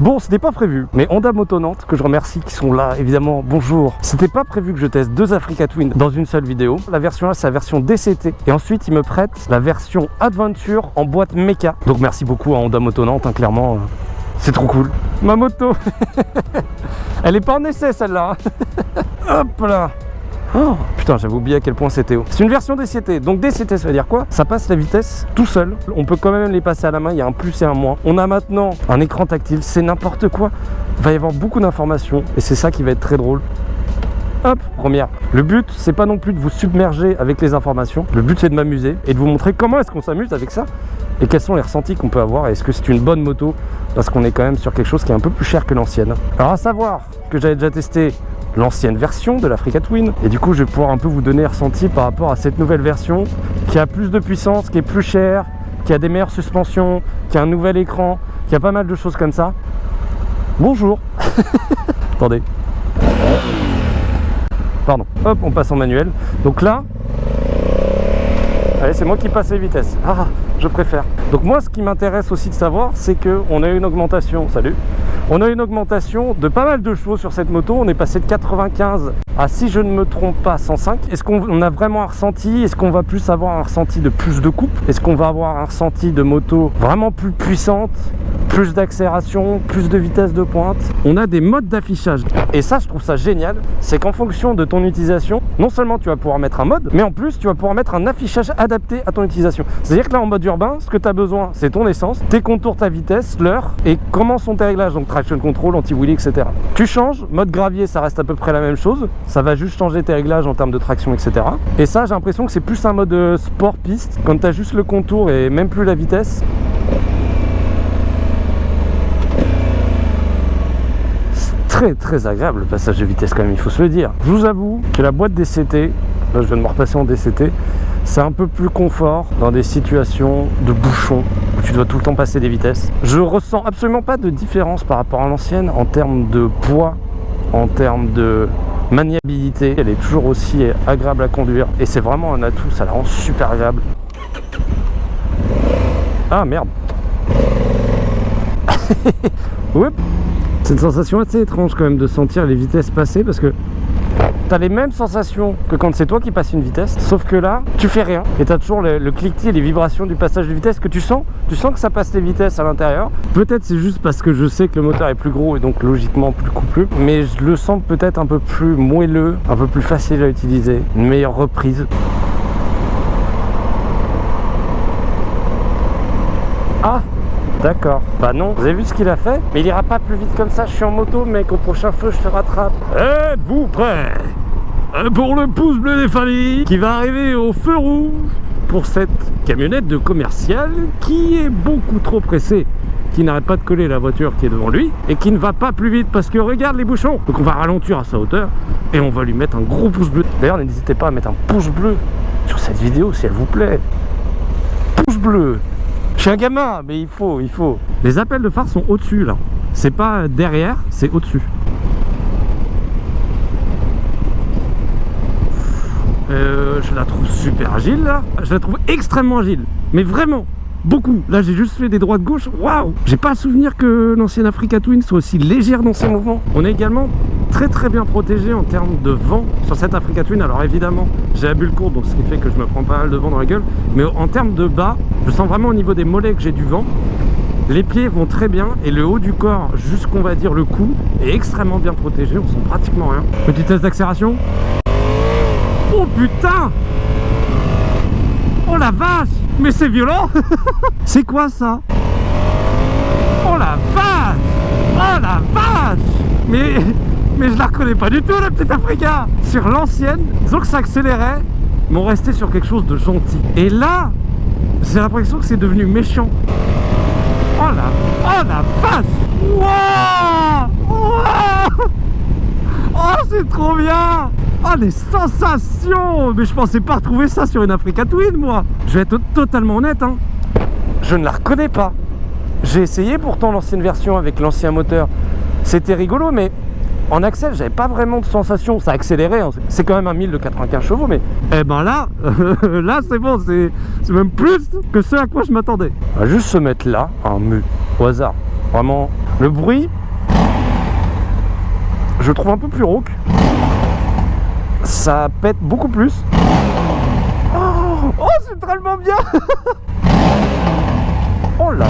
Bon, c'était pas prévu, mais Honda Moto Nantes, que je remercie, qui sont là, évidemment, bonjour. C'était pas prévu que je teste deux Africa Twin dans une seule vidéo. La version là, c'est la version DCT. Et ensuite, ils me prêtent la version Adventure en boîte méca. Donc merci beaucoup à Honda Moto Nantes, hein, clairement. C'est trop cool. Ma moto. Elle est pas en essai, celle-là. Hop là. Oh, putain, j'avais oublié à quel point c'était haut. C'est une version DCT. Donc DCT, ça veut dire quoi? Ça passe la vitesse tout seul. On peut quand même les passer à la main. Il y a un plus et un moins. On a maintenant un écran tactile. C'est n'importe quoi. Il va y avoir beaucoup d'informations. Et c'est ça qui va être très drôle. Hop, première. Le but, c'est pas non plus de vous submerger avec les informations. Le but, c'est de m'amuser et de vous montrer comment est-ce qu'on s'amuse avec ça et quels sont les ressentis qu'on peut avoir. Est-ce que c'est une bonne moto? Parce qu'on est quand même sur quelque chose qui est un peu plus cher que l'ancienne. Alors à savoir que j'avais déjà testé l'ancienne version de l'Africa Twin et du coup je vais pouvoir un peu vous donner un ressenti par rapport à cette nouvelle version qui a plus de puissance, qui est plus chère, qui a des meilleures suspensions, qui a un nouvel écran, qui a pas mal de choses comme ça. Bonjour. Attendez. Pardon. Hop, on passe en manuel. Donc là, allez, c'est moi qui passe les vitesses. Ah, je préfère. Donc moi, ce qui m'intéresse aussi de savoir, c'est qu'on a une augmentation. Salut. On a une augmentation de pas mal de choses sur cette moto. On est passé de 95 à, si je ne me trompe pas, 105. Est-ce qu'on a vraiment un ressenti? Est-ce qu'on va plus avoir un ressenti de plus de coupe? Est-ce qu'on va avoir un ressenti de moto vraiment plus puissante? Plus d'accélération, plus de vitesse de pointe. On a des modes d'affichage. Et ça, je trouve ça génial. C'est qu'en fonction de ton utilisation, non seulement tu vas pouvoir mettre un mode, mais en plus, tu vas pouvoir mettre un affichage adapté à ton utilisation. C'est-à-dire que là, en mode urbain, ce que tu as besoin, c'est ton essence, tes contours, ta vitesse, l'heure, et comment sont tes réglages, donc traction control, anti-wheelie, etc. Tu changes, mode gravier, ça reste à peu près la même chose. Ça va juste changer tes réglages en termes de traction, etc. Et ça, j'ai l'impression que c'est plus un mode sport piste, quand tu as juste le contour et même plus la vitesse. Très agréable le passage de vitesse quand même, il faut se le dire. Je vous avoue que la boîte DCT, là je viens de me repasser en DCT, c'est un peu plus confort dans des situations de bouchons où tu dois tout le temps passer des vitesses. Je ressens absolument pas de différence par rapport à l'ancienne en termes de poids, en termes de maniabilité. Elle est toujours aussi agréable à conduire et c'est vraiment un atout, ça la rend super agréable. Ah merde. Oups. C'est une sensation assez étrange quand même de sentir les vitesses passer parce que tu as les mêmes sensations que quand c'est toi qui passes une vitesse, sauf que là, tu fais rien et tu as toujours le cliquetis et les vibrations du passage de vitesse que tu sens que ça passe les vitesses à l'intérieur. Peut-être c'est juste parce que je sais que le moteur est plus gros et donc logiquement plus coupleux, mais je le sens peut-être un peu plus moelleux, un peu plus facile à utiliser, une meilleure reprise. Ah! D'accord. Bah non, vous avez vu ce qu'il a fait? Mais il ira pas plus vite comme ça, je suis en moto, mec, au prochain feu, je te rattrape. Êtes-vous prêts pour le pouce bleu des familles qui va arriver au feu rouge pour cette camionnette de commercial qui est beaucoup trop pressée, qui n'arrête pas de coller la voiture qui est devant lui et qui ne va pas plus vite parce que regarde les bouchons. Donc on va ralentir à sa hauteur et on va lui mettre un gros pouce bleu. D'ailleurs, n'hésitez pas à mettre un pouce bleu sur cette vidéo si elle vous plaît. Pouce bleu. Je suis un gamin, mais il faut. Les appels de phare sont au-dessus, là. C'est pas derrière, c'est au-dessus. Je la trouve super agile, là. Je la trouve extrêmement agile. Mais vraiment, beaucoup. Là, j'ai juste fait des droites-gauche. Waouh! J'ai pas le souvenir que l'ancienne Africa Twin soit aussi légère dans ses mouvements. On est également très bien protégé en termes de vent sur cette Africa Twin. Alors évidemment, j'ai la bulle courte, donc ce qui fait que je me prends pas mal de vent dans la gueule. Mais en termes de bas, je sens vraiment au niveau des mollets que j'ai du vent. Les pieds vont très bien et le haut du corps, jusqu'on va dire le cou, est extrêmement bien protégé. On sent pratiquement rien. Petit test d'accélération. Oh putain! Oh la vache! Mais c'est violent! C'est quoi ça? Oh la vache! Oh la vache! Mais je la reconnais pas du tout, la petite Africa. Sur l'ancienne, disons que ça accélérait, mais on restait sur quelque chose de gentil. Et là, j'ai l'impression que c'est devenu méchant. Oh la vache! Wow! Wow! Oh, c'est trop bien! Oh, les sensations! Mais je pensais pas retrouver ça sur une Africa Twin, moi. Je vais être totalement honnête, hein. Je ne la reconnais pas. J'ai essayé pourtant l'ancienne version avec l'ancien moteur. C'était rigolo, mais en accès, j'avais pas vraiment de sensation. Ça accélérait, hein. C'est quand même un 1000 de 95 chevaux, mais eh ben là, là c'est bon, c'est même plus que ce à quoi je m'attendais. On va juste se mettre là, un mu, au hasard. Vraiment, Le bruit, je trouve un peu plus rauque. Ça pète beaucoup plus. Oh, c'est tellement bien. Oh là.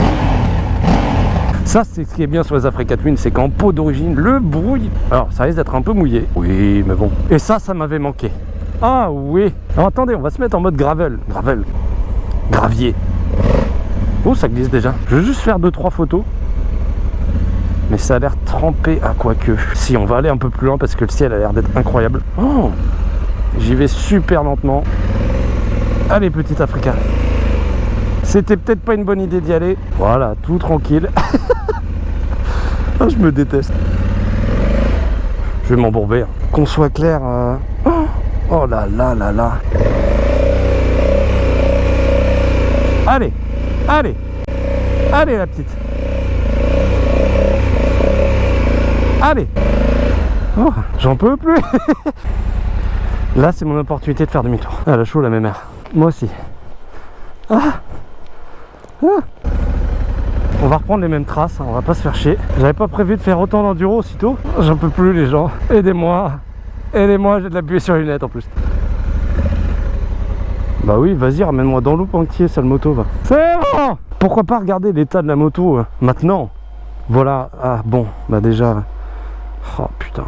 Ça, c'est ce qui est bien sur les Africa Twin, c'est qu'en peau d'origine, le bruit... Alors, ça risque d'être un peu mouillé. Oui, mais bon. Et ça m'avait manqué. Ah oui. Alors, attendez, on va se mettre en mode gravel. Gravier. Oh, ça glisse déjà. Je vais juste faire 2-3 photos. Mais ça a l'air trempé à quoique. Si, on va aller un peu plus loin parce que le ciel a l'air d'être incroyable. Oh, j'y vais super lentement. Allez, petit Africa. C'était peut-être pas une bonne idée d'y aller. Voilà, tout tranquille. Oh, je me déteste. Je vais m'embourber. Qu'on soit clair. Oh là là là là. Allez, allez, allez la petite. Allez. Oh, j'en peux plus. Là, c'est mon opportunité de faire demi-tour. Ah, la chaud, la même mère. Moi aussi. Ah. On va reprendre les mêmes traces, hein, on va pas se faire chier. J'avais pas prévu de faire autant d'enduro aussitôt. J'en peux plus les gens. Aidez-moi. Aidez-moi, j'ai de l'appuyer sur les lunettes en plus. Bah oui, vas-y, ramène-moi dans l'eau entier, sale moto va. C'est bon. Pourquoi pas regarder l'état de la moto maintenant. Voilà, ah bon, bah déjà. Oh putain.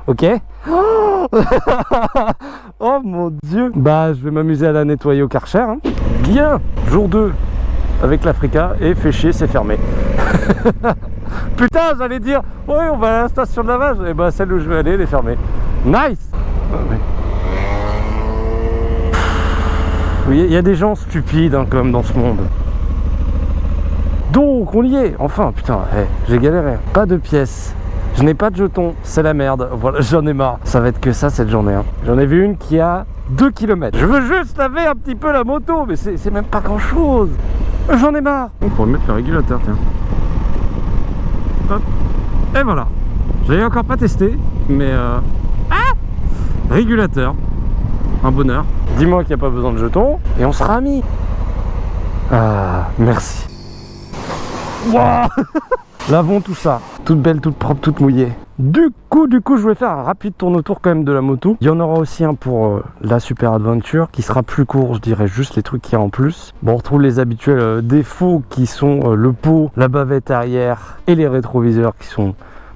Ok. Oh mon dieu. Bah je vais m'amuser à la nettoyer au Karcher hein. Bien. Jour 2 avec l'Africa et fait chier, c'est fermé. Putain, j'allais dire ouais, on va à la station de lavage. Et bah celle où je vais aller, elle est fermée. Nice. Oui, il y a des gens stupides hein, quand même dans ce monde. Donc on y est. Enfin putain, j'ai galéré. Pas de pièces. Je n'ai pas de jetons, c'est la merde. Voilà, j'en ai marre. Ça va être que ça cette journée. Hein. J'en ai vu une qui a 2 km. Je veux juste laver un petit peu la moto, mais c'est même pas grand chose. J'en ai marre. On pourrait mettre le régulateur, tiens. Hop. Et voilà. J'avais encore pas testé, mais régulateur. Un bonheur. Dis-moi qu'il n'y a pas besoin de jetons et on sera amis. Ah, merci. Wow. Lavons tout ça, toute belle, toute propre, toute mouillée. Du coup, je voulais faire un rapide tourne autour quand même de la moto. Il y en aura aussi un pour la Super Adventure qui sera plus court, je dirais juste les trucs qu'il y a en plus. Bon, on retrouve les habituels défauts qui sont le pot, la bavette arrière et les rétroviseurs qui sont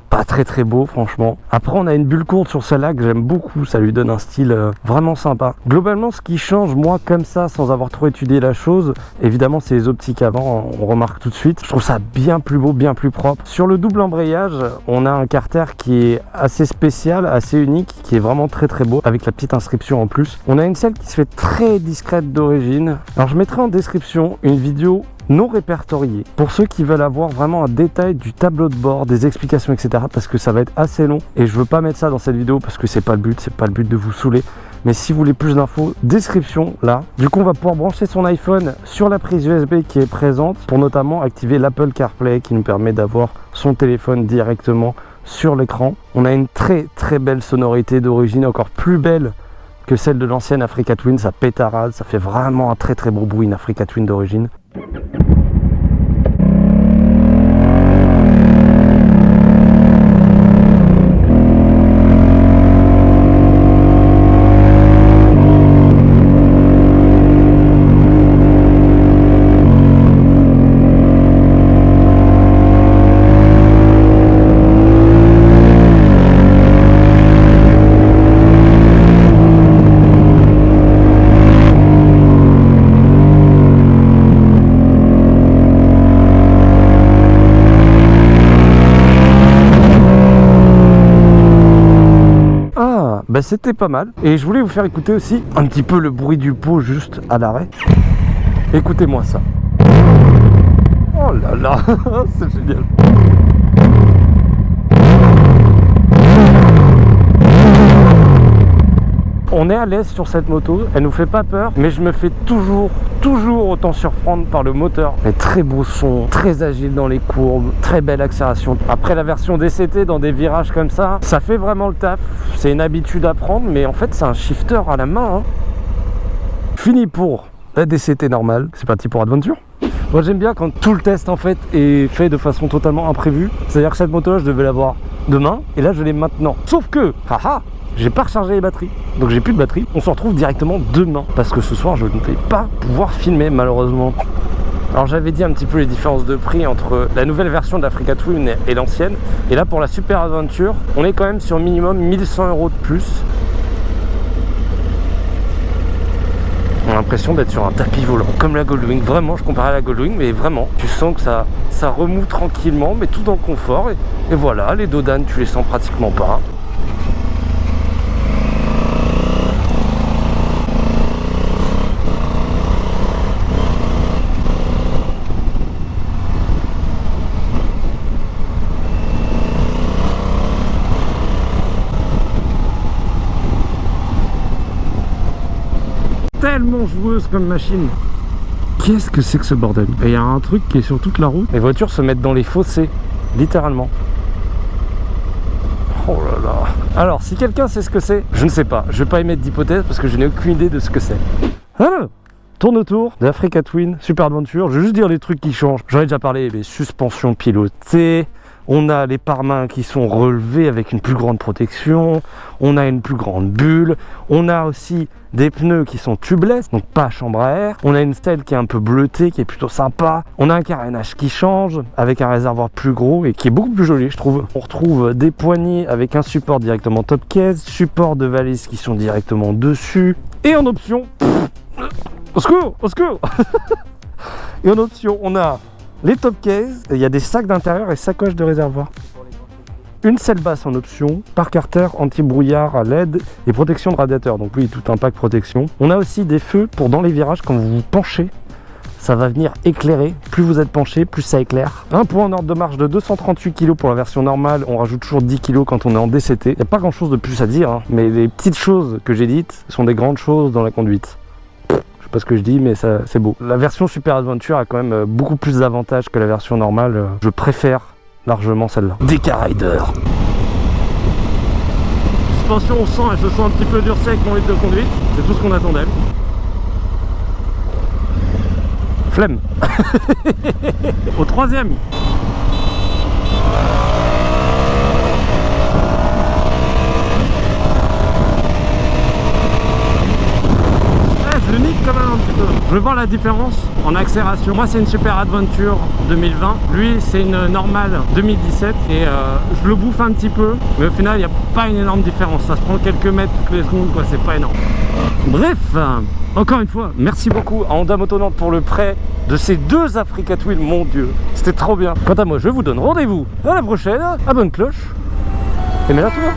pas très beau franchement. Après on a une bulle courte sur celle-là que j'aime beaucoup, ça lui donne un style vraiment sympa. Globalement ce qui change moi comme ça sans avoir trop étudié la chose, évidemment c'est les optiques avant, on remarque tout de suite. Je trouve ça bien plus beau, bien plus propre. Sur le double embrayage, on a un carter qui est assez spécial, assez unique, qui est vraiment très beau avec la petite inscription en plus. On a une selle qui se fait très discrète d'origine. Alors je mettrai en description une vidéo non répertoriés pour ceux qui veulent avoir vraiment un détail du tableau de bord, des explications etc, parce que ça va être assez long et je veux pas mettre ça dans cette vidéo parce que c'est pas le but de vous saouler. Mais si vous voulez plus d'infos, description là. Du coup on va pouvoir brancher son iPhone sur la prise USB qui est présente pour notamment activer l'Apple CarPlay qui nous permet d'avoir son téléphone directement sur l'écran. On a une très belle sonorité d'origine, encore plus belle que celle de l'ancienne Africa Twin, ça pétarade, ça fait vraiment un très beau bruit, une Africa Twin d'origine. Bah, c'était pas mal et je voulais vous faire écouter aussi un petit peu le bruit du pot juste à l'arrêt. Écoutez-moi ça. Oh là là, c'est génial. On est à l'aise sur cette moto, elle nous fait pas peur, mais je me fais toujours autant surprendre par le moteur. Mais très beau son, très agile dans les courbes, très belle accélération. Après la version DCT dans des virages comme ça, ça fait vraiment le taf. C'est une habitude à prendre, mais en fait c'est un shifter à la main. Hein. Fini pour la DCT normale, c'est parti pour Adventure. Moi j'aime bien quand tout le test en fait est fait de façon totalement imprévue. C'est-à-dire que cette moto je devais l'avoir demain et là je l'ai maintenant. Sauf que, haha, j'ai pas rechargé les batteries, donc j'ai plus de batterie. On se retrouve directement demain parce que ce soir je ne vais pas pouvoir filmer malheureusement. Alors j'avais dit un petit peu les différences de prix entre la nouvelle version d'Africa Twin et l'ancienne. Et là pour la Super Adventure, on est quand même sur minimum 1100 € de plus. On a l'impression d'être sur un tapis volant, comme la Goldwing. Vraiment, je comparais à la Goldwing, mais vraiment, tu sens que ça remue tranquillement, mais tout dans le confort. Et voilà, les dodanes, tu les sens pratiquement pas. Tellement joueuse comme machine. Qu'est-ce que c'est que ce bordel? Et il y a un truc qui est sur toute la route. Les voitures se mettent dans les fossés, littéralement. Oh là là. Alors, si quelqu'un sait ce que c'est, je ne sais pas. Je vais pas émettre d'hypothèse parce que je n'ai aucune idée de ce que c'est. Alors, tourne autour de Africa Twin Super Adventure. Je vais juste dire les trucs qui changent. J'en ai déjà parlé, les suspensions pilotées. On a les pare-mains qui sont relevés avec une plus grande protection. On a une plus grande bulle. On a aussi des pneus qui sont tubeless, donc pas chambre à air. On a une stèle qui est un peu bleutée, qui est plutôt sympa. On a un carénage qui change, avec un réservoir plus gros et qui est beaucoup plus joli, je trouve. On retrouve des poignées avec un support directement top case, support de valise qui sont directement dessus. Et en option... Au secours, au secours. Et en option, on a... les top cases, il y a des sacs d'intérieur et sacoches de réservoir. Une selle basse en option, par carter anti-brouillard à LED et protection de radiateur. Donc oui, tout un pack protection. On a aussi des feux pour dans les virages, quand vous vous penchez, ça va venir éclairer. Plus vous êtes penché, plus ça éclaire. Un poids en ordre de marche de 238 kg pour la version normale. On rajoute toujours 10 kg quand on est en DCT. Il n'y a pas grand chose de plus à dire, hein, mais les petites choses que j'ai dites sont des grandes choses dans la conduite. Je sais pas ce que je dis, mais c'est beau. La version Super Adventure a quand même beaucoup plus d'avantages que la version normale. Je préfère largement celle-là. DK Rider. Suspension, on sent, elle se sent un petit peu durcie avec mon litre de conduite. C'est tout ce qu'on attendait. Flemme. Au troisième. Je le nique quand même un petit peu. Je veux voir la différence en accélération. Moi c'est une Super Adventure 2020. Lui c'est une normale 2017. Et je le bouffe un petit peu. Mais au final il n'y a pas une énorme différence. Ça se prend quelques mètres toutes les secondes quoi. C'est pas énorme. Bref, encore une fois, merci beaucoup à Honda Moto Nantes pour le prêt de ces deux Africa Twin. Mon dieu, c'était trop bien. Quant à moi je vous donne rendez-vous à la prochaine. À bonne cloche. Et mets-la toi.